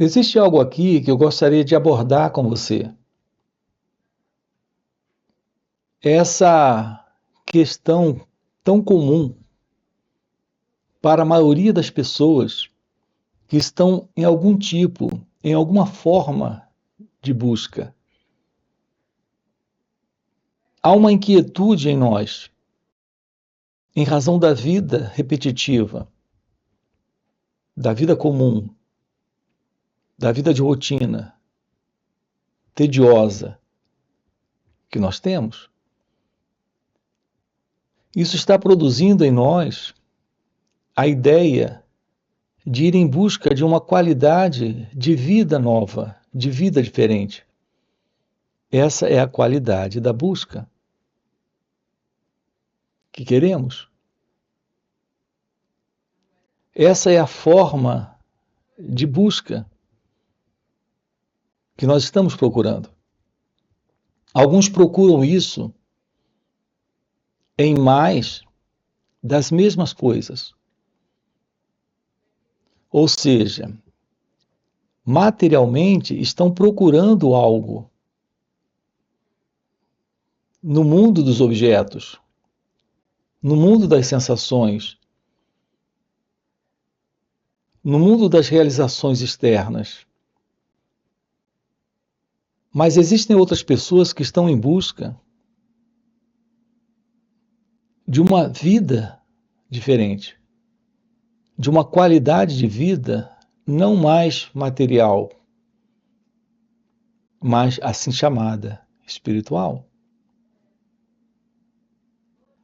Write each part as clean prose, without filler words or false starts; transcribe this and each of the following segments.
Existe algo aqui que eu gostaria de abordar com você. Essa questão tão comum para a maioria das pessoas que estão em algum tipo, em alguma forma de busca. Há uma inquietude em nós, em razão da vida repetitiva, da vida comum, da vida de rotina, tediosa, que nós temos. Isso está produzindo em nós a ideia de ir em busca de uma qualidade de vida nova, de vida diferente. Essa é a qualidade da busca que queremos. Essa é a forma de busca que nós estamos procurando. Alguns procuram isso em mais das mesmas coisas. Ou seja, materialmente estão procurando algo no mundo dos objetos, no mundo das sensações, no mundo das realizações externas. Mas existem outras pessoas que estão em busca de uma vida diferente, de uma qualidade de vida não mais material, mas assim chamada espiritual.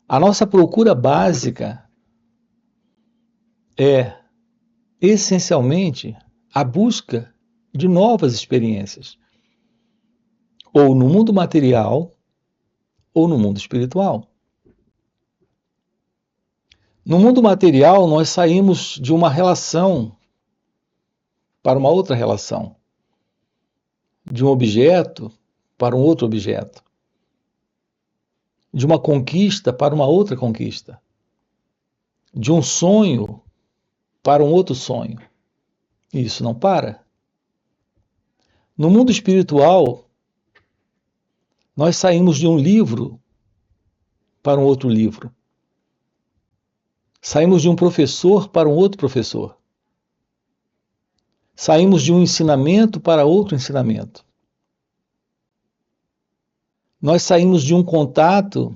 A nossa procura básica é, essencialmente, a busca de novas experiências, ou no mundo material, ou no mundo espiritual. No mundo material, nós saímos de uma relação para uma outra relação, de um objeto para um outro objeto, de uma conquista para uma outra conquista, de um sonho para um outro sonho. E isso não para. No mundo espiritual, nós saímos de um livro para um outro livro. Saímos de um professor para um outro professor. Saímos de um ensinamento para outro ensinamento. Nós saímos de um contato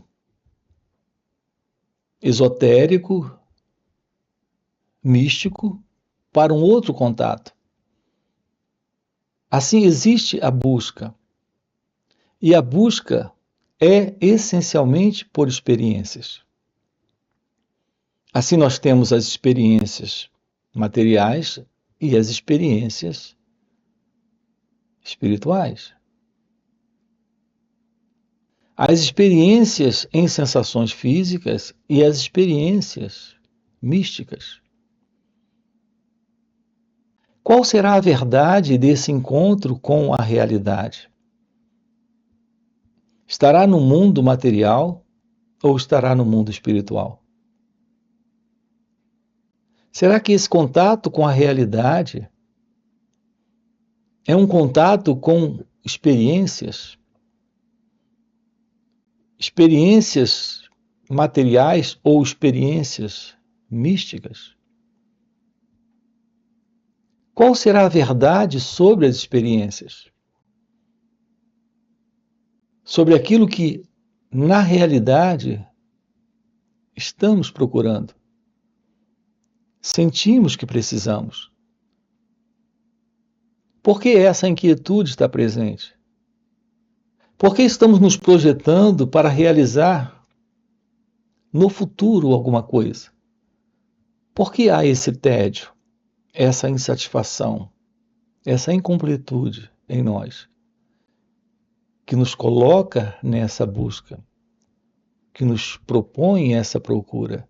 esotérico, místico, para um outro contato. Assim existe a busca. E a busca é essencialmente por experiências. Assim nós temos as experiências materiais e as experiências espirituais. As experiências em sensações físicas e as experiências místicas. Qual será a verdade desse encontro com a realidade? Estará no mundo material ou estará no mundo espiritual? Será que esse contato com a realidade é um contato com experiências materiais ou experiências místicas? Qual será a verdade sobre as experiências? Sobre aquilo que, na realidade, estamos procurando? Sentimos que precisamos. Por que essa inquietude está presente? Por que estamos nos projetando para realizar no futuro alguma coisa? Por que há esse tédio, essa insatisfação, essa incompletude em nós, que nos coloca nessa busca, que nos propõe essa procura?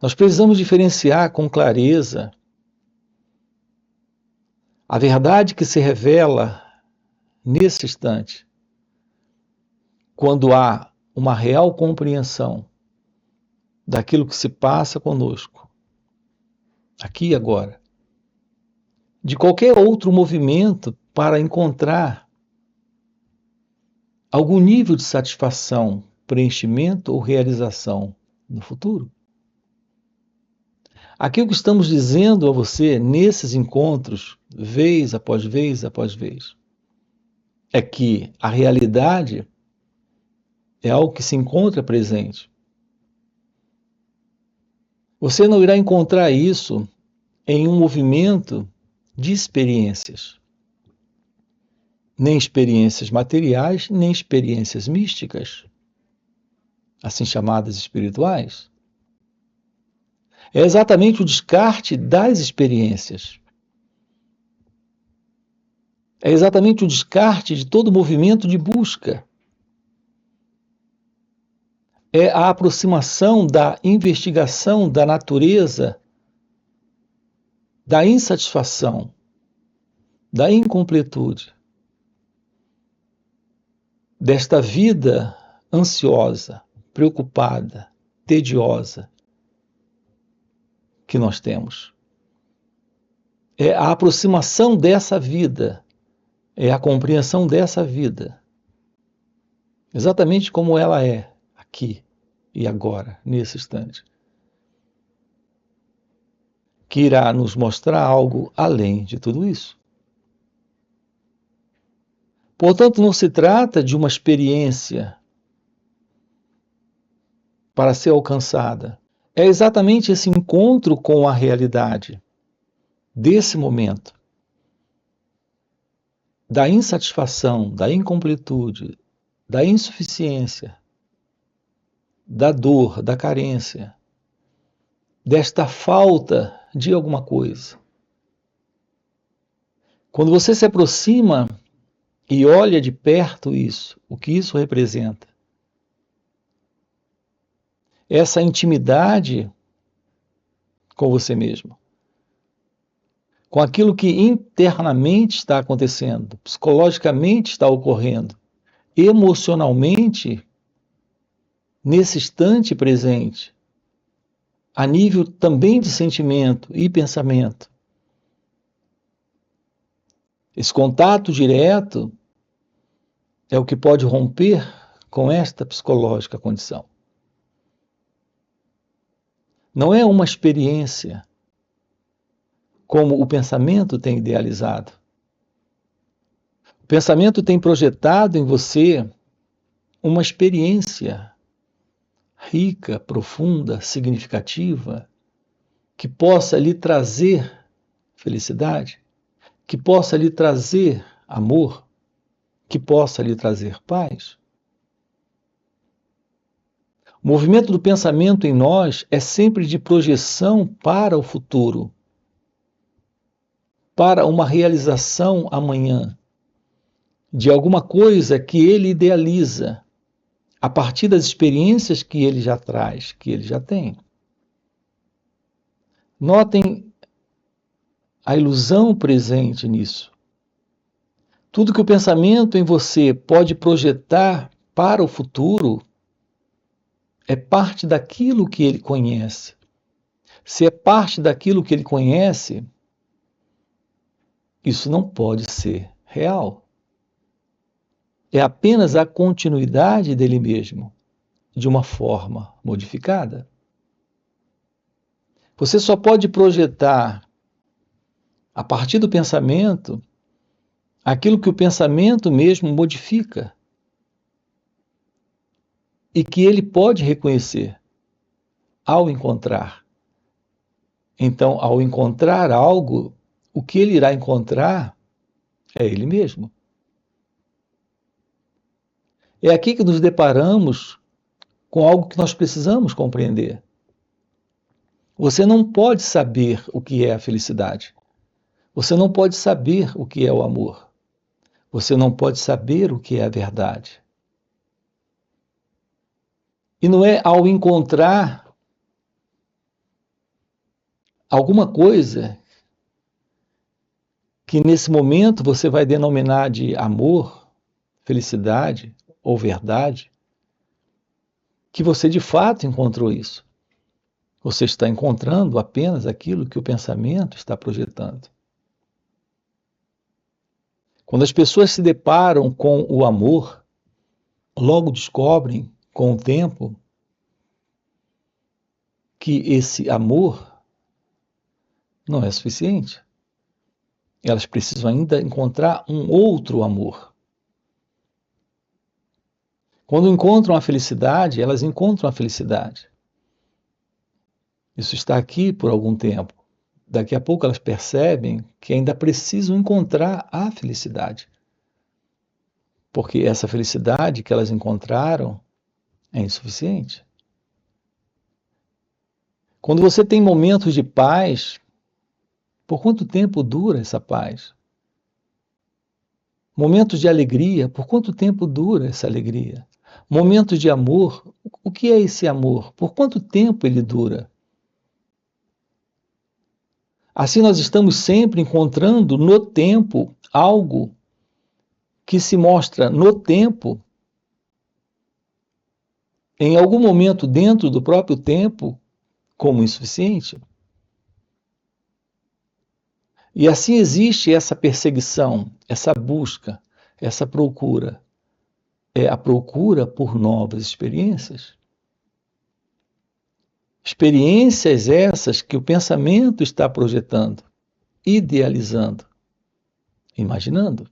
Nós precisamos diferenciar com clareza a verdade que se revela nesse instante, quando há uma real compreensão daquilo que se passa conosco, aqui e agora, de qualquer outro movimento para encontrar algum nível de satisfação, preenchimento ou realização no futuro. Aquilo que estamos dizendo a você nesses encontros, vez após vez após vez, é que a realidade é algo que se encontra presente. Você não irá encontrar isso em um movimento de experiências. Nem experiências materiais, nem experiências místicas, assim chamadas espirituais. É exatamente o descarte das experiências. É exatamente o descarte de todo movimento de busca. É a aproximação da investigação da natureza, da insatisfação, da incompletude, desta vida ansiosa, preocupada, tediosa que nós temos. É a aproximação dessa vida, é a compreensão dessa vida, exatamente como ela é aqui e agora, nesse instante, que irá nos mostrar algo além de tudo isso. Portanto, não se trata de uma experiência para ser alcançada. É exatamente esse encontro com a realidade desse momento, da insatisfação, da incompletude, da insuficiência, da dor, da carência, desta falta de alguma coisa. Quando você se aproxima e olha de perto isso, o que isso representa, essa intimidade com você mesmo, com aquilo que internamente está acontecendo, psicologicamente está ocorrendo, emocionalmente, nesse instante presente, a nível também de sentimento e pensamento. Esse contato direto é o que pode romper com esta psicológica condição. Não é uma experiência como o pensamento tem idealizado. O pensamento tem projetado em você uma experiência rica, profunda, significativa, que possa lhe trazer felicidade, que possa lhe trazer amor, que possa lhe trazer paz. O movimento do pensamento em nós é sempre de projeção para o futuro, para uma realização amanhã, de alguma coisa que ele idealiza, a partir das experiências que ele já traz, que ele já tem. Notem a ilusão presente nisso. Tudo que o pensamento em você pode projetar para o futuro é parte daquilo que ele conhece. Se é parte daquilo que ele conhece, isso não pode ser real. É apenas a continuidade dele mesmo, de uma forma modificada. Você só pode projetar, a partir do pensamento, aquilo que o pensamento mesmo modifica e que ele pode reconhecer ao encontrar. Então, ao encontrar algo, o que ele irá encontrar é ele mesmo. É aqui que nos deparamos com algo que nós precisamos compreender. Você não pode saber o que é a felicidade. Você não pode saber o que é o amor. Você não pode saber o que é a verdade. E não é ao encontrar alguma coisa que nesse momento você vai denominar de amor, felicidade ou verdade, que você de fato encontrou isso. Você está encontrando apenas aquilo que o pensamento está projetando. Quando as pessoas se deparam com o amor, logo descobrem, com o tempo, que esse amor não é suficiente. Elas precisam ainda encontrar um outro amor. Quando encontram a felicidade, elas encontram a felicidade. Isso está aqui por algum tempo. Daqui a pouco elas percebem que ainda precisam encontrar a felicidade. Porque essa felicidade que elas encontraram é insuficiente. Quando você tem momentos de paz, por quanto tempo dura essa paz? Momentos de alegria, por quanto tempo dura essa alegria? Momentos de amor, o que é esse amor? Por quanto tempo ele dura? Assim nós estamos sempre encontrando no tempo algo que se mostra no tempo, em algum momento dentro do próprio tempo, como insuficiente. E assim existe essa perseguição, essa busca, essa procura. É a procura por novas experiências. Experiências essas que o pensamento está projetando, idealizando, imaginando.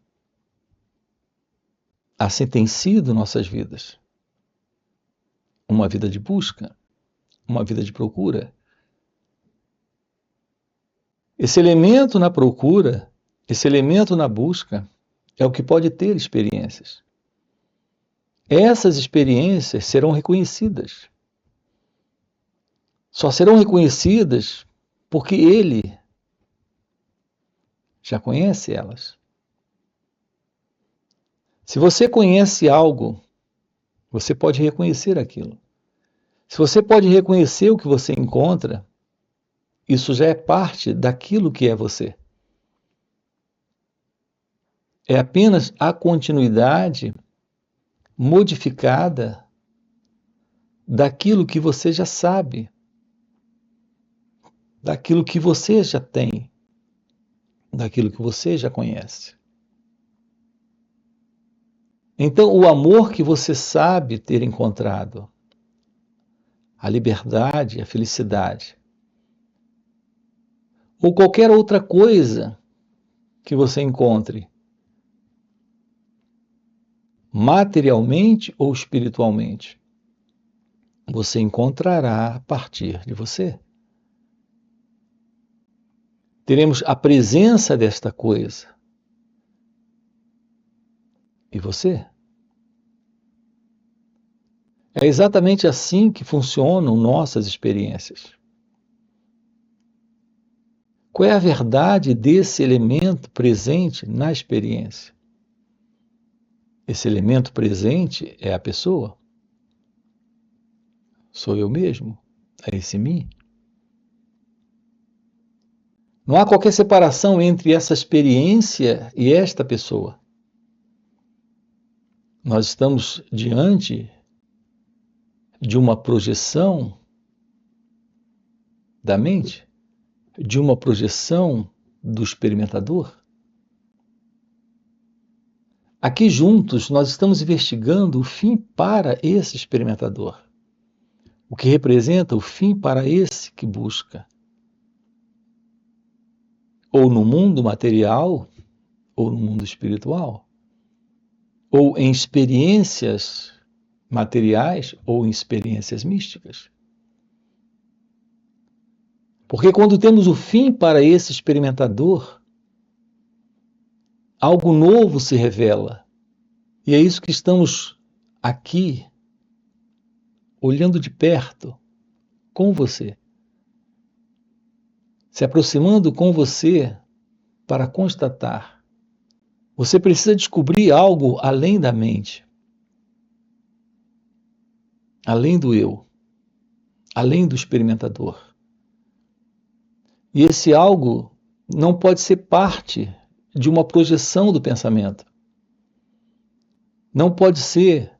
Assim tem sido nossas vidas. Uma vida de busca, uma vida de procura. Esse elemento na procura, esse elemento na busca, é o que pode ter experiências. Essas experiências serão reconhecidas. Só serão reconhecidas porque ele já conhece elas. Se você conhece algo, você pode reconhecer aquilo. Se você pode reconhecer o que você encontra, isso já é parte daquilo que é você. É apenas a continuidade modificada daquilo que você já sabe, daquilo que você já tem, daquilo que você já conhece. Então, o amor que você sabe ter encontrado, a liberdade, a felicidade, ou qualquer outra coisa que você encontre, materialmente ou espiritualmente, você encontrará a partir de você. Teremos a presença desta coisa. E você? É exatamente assim que funcionam nossas experiências. Qual é a verdade desse elemento presente na experiência? Esse elemento presente é a pessoa? Sou eu mesmo? É esse mim? Não há qualquer separação entre essa experiência e esta pessoa. Nós estamos diante de uma projeção da mente, de uma projeção do experimentador. Aqui juntos nós estamos investigando o fim para esse experimentador, o que representa o fim para esse que busca. Ou no mundo material, ou no mundo espiritual, ou em experiências materiais, ou em experiências místicas. Porque quando temos o fim para esse experimentador, algo novo se revela. E é isso que estamos aqui, olhando de perto, com você. Se aproximando com você para constatar. Você precisa descobrir algo além da mente, além do eu, além do experimentador. E esse algo não pode ser parte de uma projeção do pensamento. Não pode ser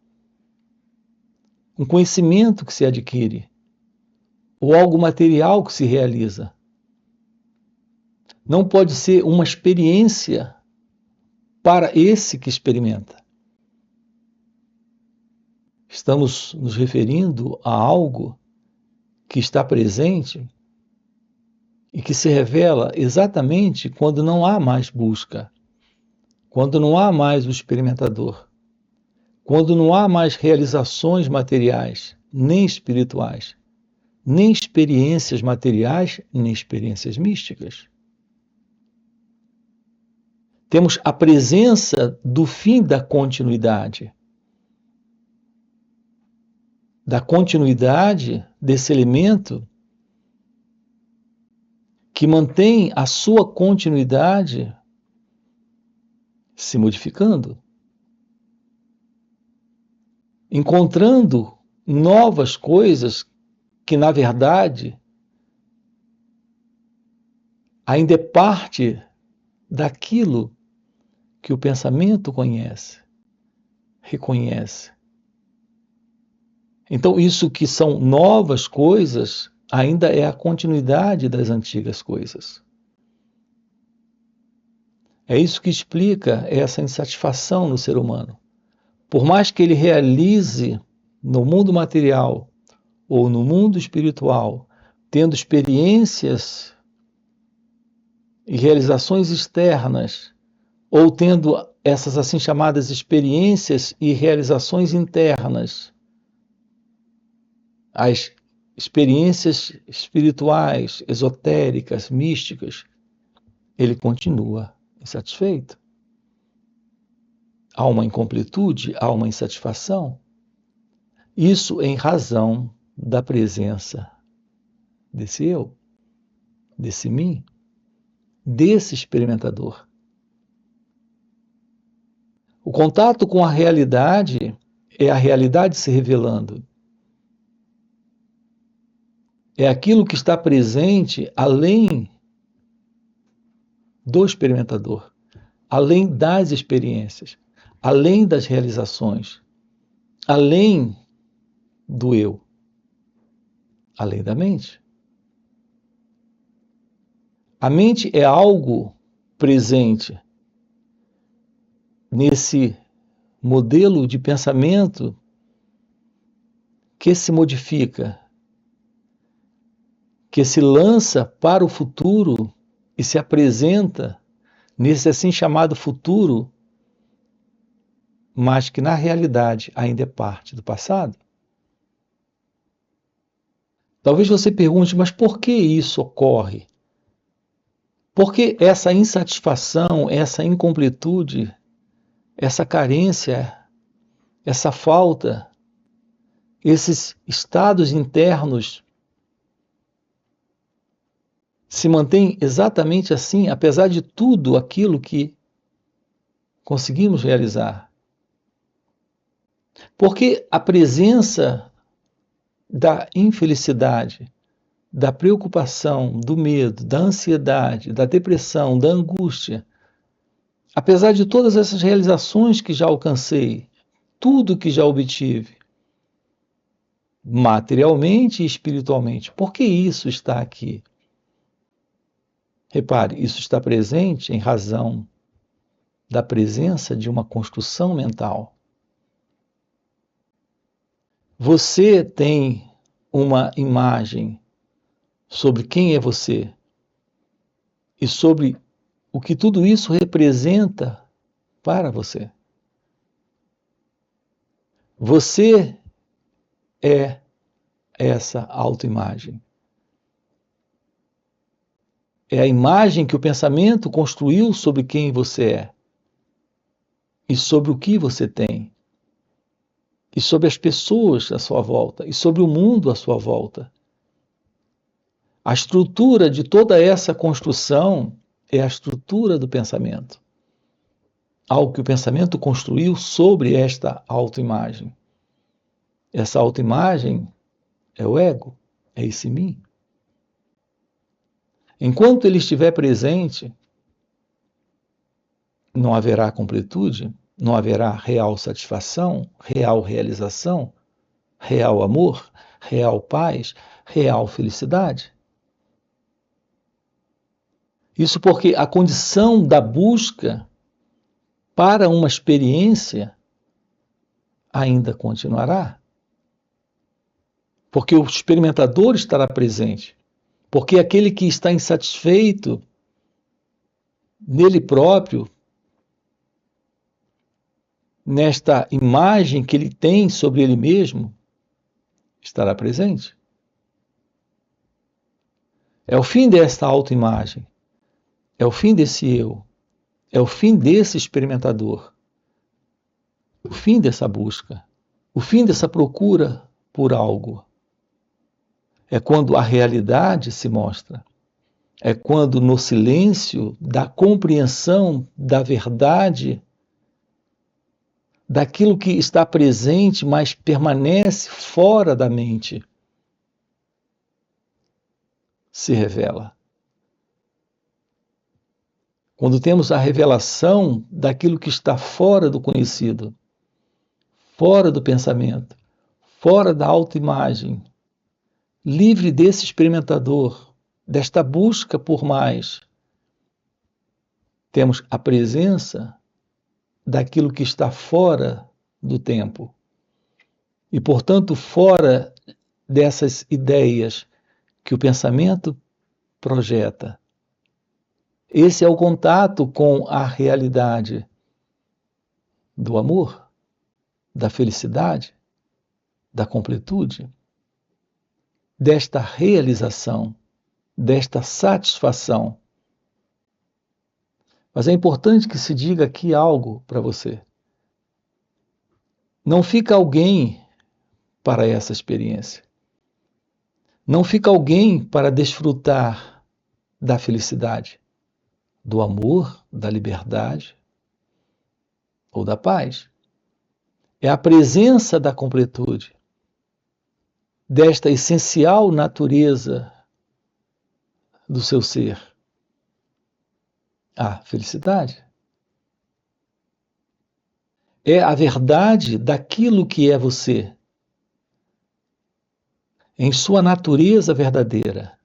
um conhecimento que se adquire ou algo material que se realiza. Não pode ser uma experiência para esse que experimenta. Estamos nos referindo a algo que está presente e que se revela exatamente quando não há mais busca, quando não há mais o experimentador, quando não há mais realizações materiais, nem espirituais, nem experiências materiais, nem experiências místicas. Temos a presença do fim da continuidade desse elemento que mantém a sua continuidade se modificando, encontrando novas coisas que, na verdade, ainda é parte daquilo que o pensamento conhece, reconhece. Então, isso que são novas coisas ainda é a continuidade das antigas coisas. É isso que explica essa insatisfação no ser humano. Por mais que ele realize no mundo material ou no mundo espiritual, tendo experiências e realizações externas, ou tendo essas assim chamadas experiências e realizações internas, as experiências espirituais, esotéricas, místicas, ele continua insatisfeito. Há uma incompletude, há uma insatisfação. Isso em razão da presença desse eu, desse mim, desse experimentador. O contato com a realidade é a realidade se revelando. É aquilo que está presente além do experimentador, além das experiências, além das realizações, além do eu, além da mente. A mente é algo presente nesse modelo de pensamento que se modifica, que se lança para o futuro e se apresenta nesse assim chamado futuro, mas que na realidade ainda é parte do passado. Talvez você pergunte, mas por que isso ocorre? Por que essa insatisfação, essa incompletude, essa carência, essa falta, esses estados internos se mantêm exatamente assim, apesar de tudo aquilo que conseguimos realizar? Porque a presença da infelicidade, da preocupação, do medo, da ansiedade, da depressão, da angústia, apesar de todas essas realizações que já alcancei, tudo que já obtive, materialmente e espiritualmente, por que isso está aqui? Repare, isso está presente em razão da presença de uma construção mental. Você tem uma imagem sobre quem é você e sobre o que tudo isso representa para você. Você é essa autoimagem. É a imagem que o pensamento construiu sobre quem você é e sobre o que você tem e sobre as pessoas à sua volta e sobre o mundo à sua volta. A estrutura de toda essa construção é a estrutura do pensamento. Algo que o pensamento construiu sobre esta autoimagem. Essa autoimagem é o ego, é esse mim. Enquanto ele estiver presente, não haverá completude, não haverá real satisfação, real realização, real amor, real paz, real felicidade. Isso porque a condição da busca para uma experiência ainda continuará. Porque o experimentador estará presente. Porque aquele que está insatisfeito nele próprio, nesta imagem que ele tem sobre ele mesmo, estará presente. É o fim desta autoimagem. É o fim desse eu. É o fim desse experimentador. O fim dessa busca. O fim dessa procura por algo. É quando a realidade se mostra. É quando no silêncio da compreensão da verdade, daquilo que está presente, mas permanece fora da mente, se revela. Quando temos a revelação daquilo que está fora do conhecido, fora do pensamento, fora da autoimagem, livre desse experimentador, desta busca por mais, temos a presença daquilo que está fora do tempo e, portanto, fora dessas ideias que o pensamento projeta. Esse é o contato com a realidade do amor, da felicidade, da completude, desta realização, desta satisfação. Mas é importante que se diga aqui algo para você. Não fica alguém para essa experiência. Não fica alguém para desfrutar da felicidade, do amor, da liberdade ou da paz. É a presença da completude, desta essencial natureza do seu ser, a felicidade. É a verdade daquilo que é você, em sua natureza verdadeira.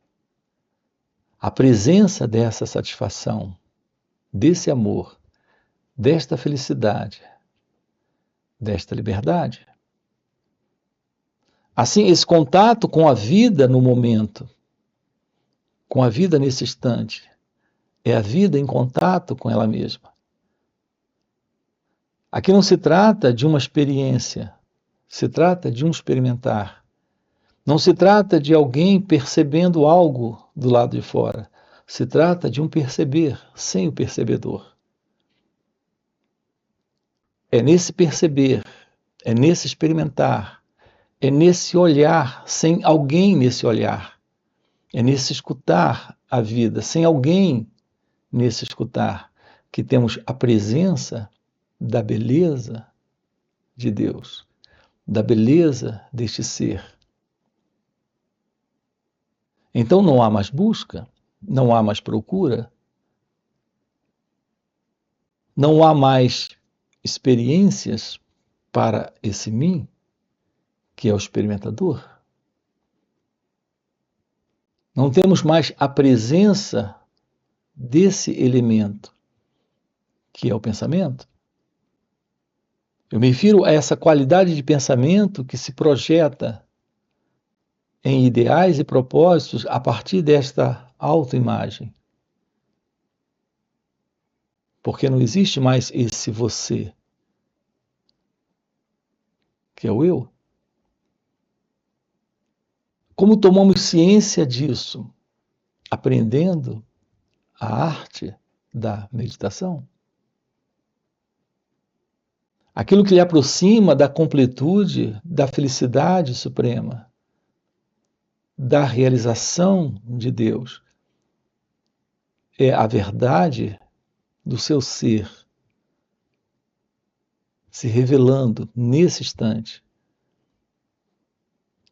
A presença dessa satisfação, desse amor, desta felicidade, desta liberdade. Assim, esse contato com a vida no momento, com a vida nesse instante, é a vida em contato com ela mesma. Aqui não se trata de uma experiência, se trata de um experimentar. Não se trata de alguém percebendo algo do lado de fora. Se trata de um perceber sem o percebedor. É nesse perceber, é nesse experimentar, é nesse olhar sem alguém nesse olhar. É nesse escutar a vida sem alguém nesse escutar que temos a presença da beleza de Deus, da beleza deste ser. Então não há mais busca, não há mais procura, não há mais experiências para esse mim, que é o experimentador. Não temos mais a presença desse elemento, que é o pensamento. Eu me refiro a essa qualidade de pensamento que se projeta em ideais e propósitos a partir desta autoimagem. Porque não existe mais esse você, que é o eu. Como tomamos ciência disso? Aprendendo a arte da meditação. Aquilo que lhe aproxima da completude, da felicidade suprema, da realização de Deus, é a verdade do seu ser se revelando nesse instante,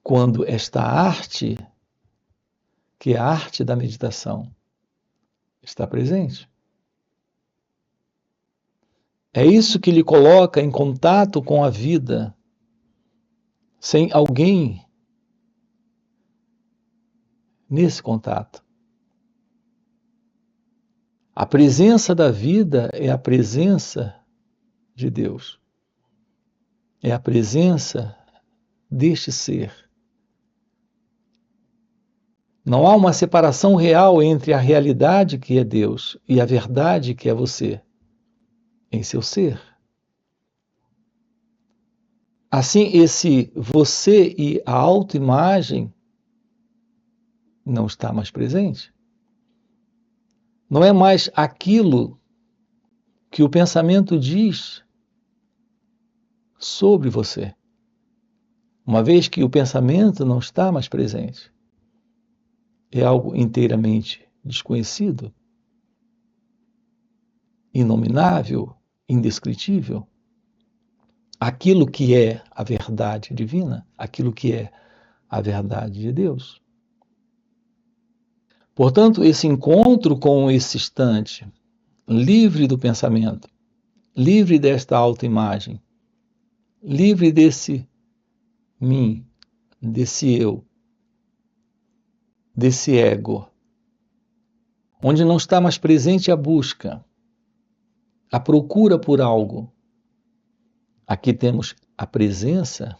quando esta arte, que é a arte da meditação, está presente. É isso que lhe coloca em contato com a vida, sem alguém nesse contato. A presença da vida é a presença de Deus. É a presença deste ser. Não há uma separação real entre a realidade que é Deus e a verdade que é você, em seu ser. Assim, esse você e a autoimagem não está mais presente. Não é mais aquilo que o pensamento diz sobre você. Uma vez que o pensamento não está mais presente, é algo inteiramente desconhecido, inominável, indescritível. Aquilo que é a verdade divina, aquilo que é a verdade de Deus. Portanto, esse encontro com esse instante, livre do pensamento, livre desta autoimagem, livre desse mim, desse eu, desse ego, onde não está mais presente a busca, a procura por algo. Aqui temos a presença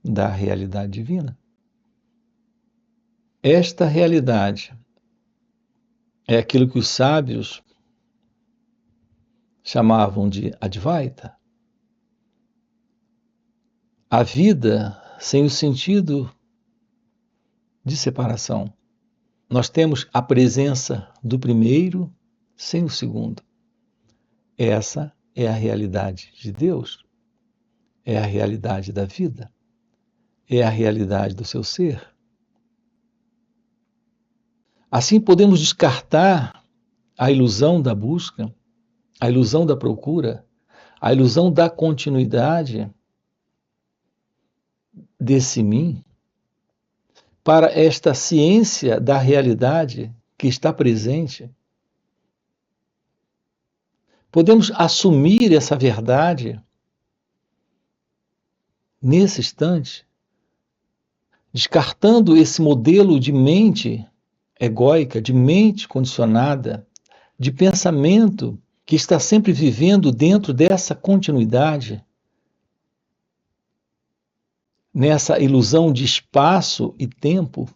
da realidade divina. Esta realidade é aquilo que os sábios chamavam de Advaita. A vida sem o sentido de separação. Nós temos a presença do primeiro sem o segundo. Essa é a realidade de Deus. É a realidade da vida. É a realidade do seu ser. Assim podemos descartar a ilusão da busca, a ilusão da procura, a ilusão da continuidade desse mim, para esta ciência da realidade que está presente. Podemos assumir essa verdade nesse instante, descartando esse modelo de mente egóica, de mente condicionada, de pensamento que está sempre vivendo dentro dessa continuidade, nessa ilusão de espaço e tempo.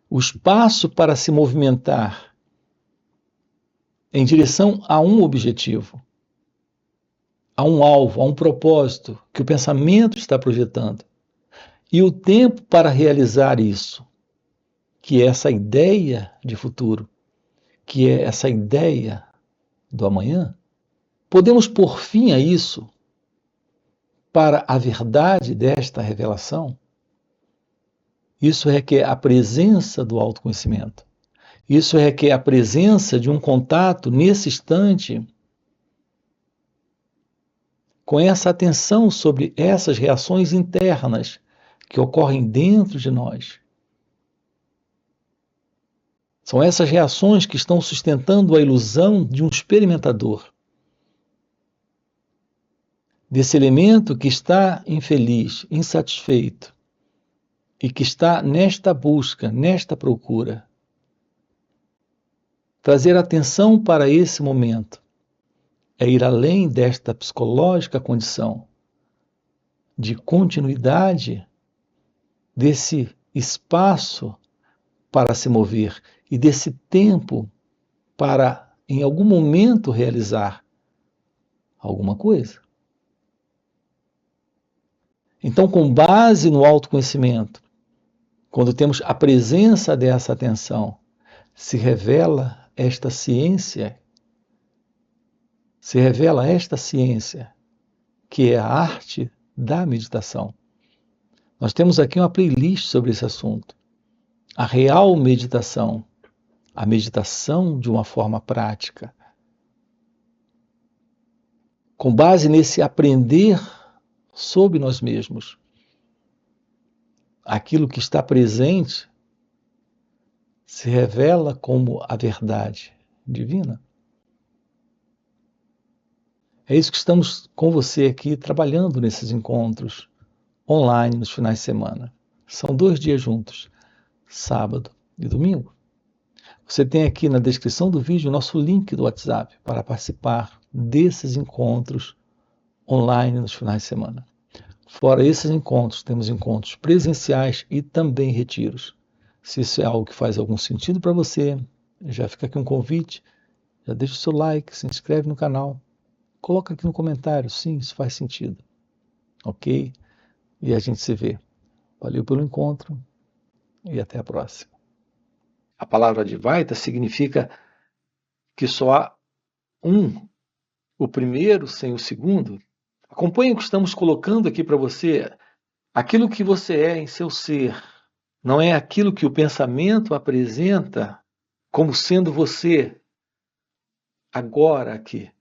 O espaço para se movimentar em direção a um objetivo, a um alvo, a um propósito que o pensamento está projetando. E o tempo para realizar isso, que é essa ideia de futuro, que é essa ideia do amanhã, podemos pôr fim a isso para a verdade desta revelação. Isso requer a presença do autoconhecimento. Isso requer a presença de um contato nesse instante com essa atenção sobre essas reações internas que ocorrem dentro de nós. São essas reações que estão sustentando a ilusão de um experimentador, desse elemento que está infeliz, insatisfeito, e que está nesta busca, nesta procura. Trazer atenção para esse momento é ir além desta psicológica condição de continuidade desse espaço para se mover e desse tempo para, em algum momento, realizar alguma coisa. Então, com base no autoconhecimento, quando temos a presença dessa atenção, se revela esta ciência, que é a arte da meditação. Nós temos aqui uma playlist sobre esse assunto. A real meditação, a meditação de uma forma prática. Com base nesse aprender sobre nós mesmos, aquilo que está presente se revela como a verdade divina. É isso que estamos com você aqui trabalhando nesses encontros online nos finais de semana. São 2 dias juntos, sábado e domingo. Você tem aqui na descrição do vídeo o nosso link do WhatsApp para participar desses encontros online nos finais de semana. Fora esses encontros, temos encontros presenciais e também retiros. Se isso é algo que faz algum sentido para você, já fica aqui um convite, já deixa o seu like, se inscreve no canal, coloca aqui no comentário, sim, isso faz sentido, ok? E a gente se vê. Valeu pelo encontro e até a próxima. A palavra Advaita significa que só há um, o primeiro sem o segundo. Acompanhe o que estamos colocando aqui para você. Aquilo que você é em seu ser não é aquilo que o pensamento apresenta como sendo você agora aqui.